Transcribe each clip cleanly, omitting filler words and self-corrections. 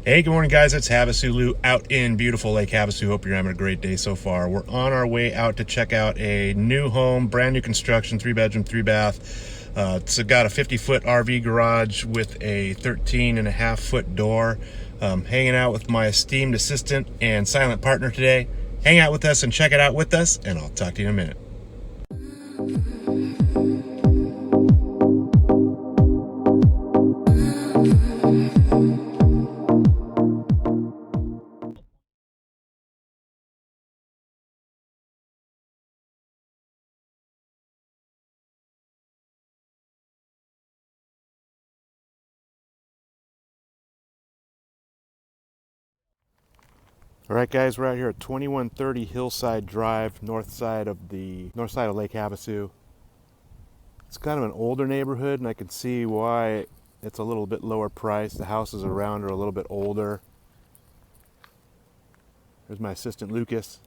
Hey, good morning, guys. It's Havasu out in beautiful Lake Havasu. Hope you're having a great day so far. We're on our way out to check out a new home, brand new construction, 3-bedroom, 3-bath. It's got a 50-foot RV garage with a 13.5-foot door. Hanging out with my esteemed assistant and silent partner today. Hang out with us and check it out with us, and I'll talk to you in a minute. All right, guys, we're out here at 2130 Hillside Drive, north side of Lake Havasu. It's kind of an older neighborhood, and I can see why it's a little bit lower priced. The houses around are a little bit older. There's my assistant, Lucas.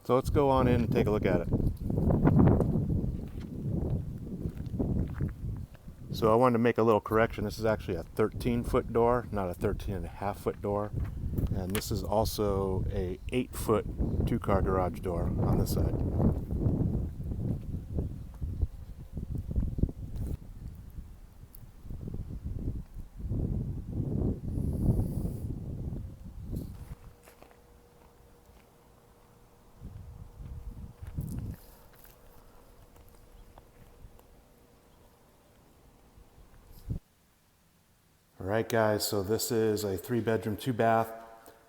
So let's go on in and take a look at it. So I wanted to make a little correction. This is actually a 13-foot door, not a 13.5-foot door. And this is also a 8-foot two-car garage door on this side. All right, guys, so this is a 3-bedroom, 2-bath,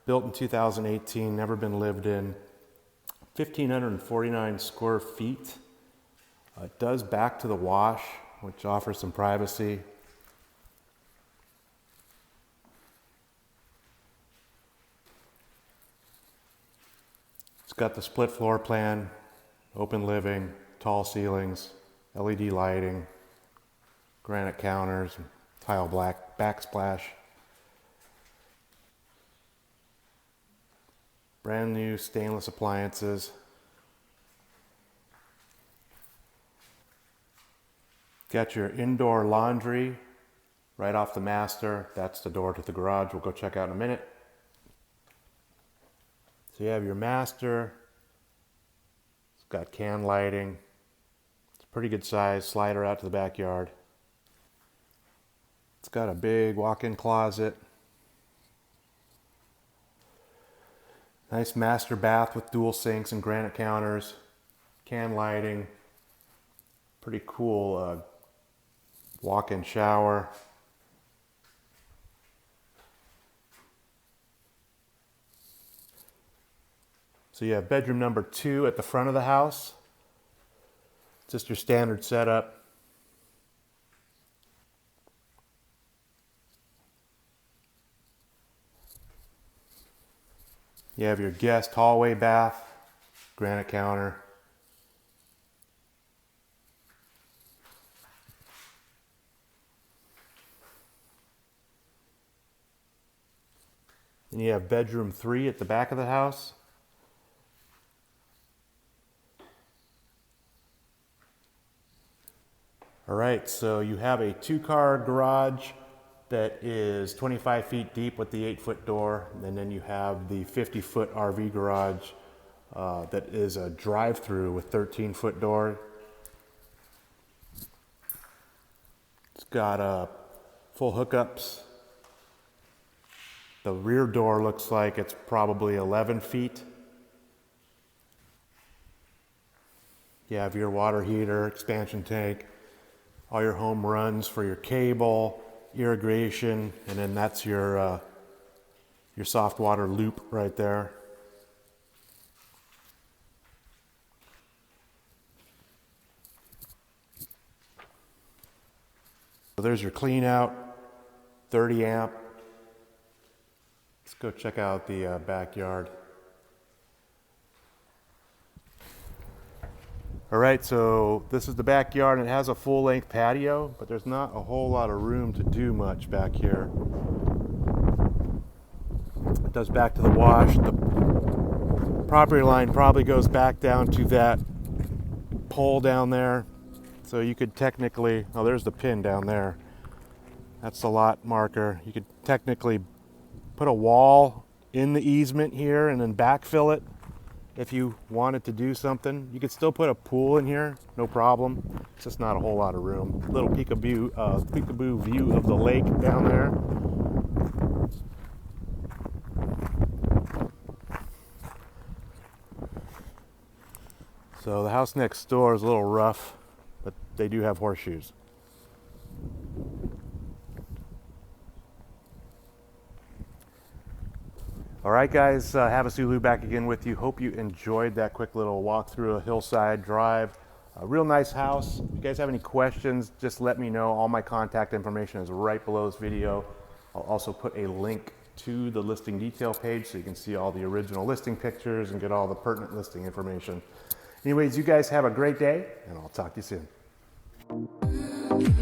built in 2018, never been lived in, 1,549 square feet. It does back to the wash, which offers some privacy. It's got the split floor plan, open living, tall ceilings, LED lighting, granite counters, tile black backsplash. Brand new stainless appliances. Got your indoor laundry right off the master. That's the door to the garage. We'll go check out in a minute. So you have your master. It's got can lighting. It's a pretty good size slider out to the backyard. It's got a big walk-in closet. Nice master bath with dual sinks and granite counters. Can lighting. Pretty cool walk-in shower. So you have bedroom number 2 at the front of the house. Just your standard setup. You have your guest hallway bath, granite counter. And you have bedroom 3 at the back of the house. All right, so you have a 2-car garage that is 25 feet deep with the 8-foot door, and then you have the 50-foot RV garage that is a drive-through with 13-foot door. It's got full hookups. The rear door looks like it's probably 11 feet. You have your water heater, expansion tank, all your home runs for your cable, irrigation, and then that's your soft water loop right there. So there's your clean out, 30 amp. Let's go check out the backyard. All right, so this is the backyard, and it has a full-length patio, but there's not a whole lot of room to do much back here. It does back to the wash. The property line probably goes back down to that pole down there. So you could technically, oh, there's the pin down there. That's the lot marker. You could technically put a wall in the easement here and then backfill it if you wanted to do something. You could still put a pool in here, no problem. It's just not a whole lot of room. Little peekaboo view of the lake down there. So the house next door is a little rough, but they do have horseshoes. All right, guys, Havasu back again with you. Hope you enjoyed that quick little walk through a Hillside drive. A real nice house. If you guys have any questions, just let me know. All my contact information is right below this video. I'll also put a link to the listing detail page so you can see all the original listing pictures and get all the pertinent listing information. Anyways, you guys have a great day, and I'll talk to you soon.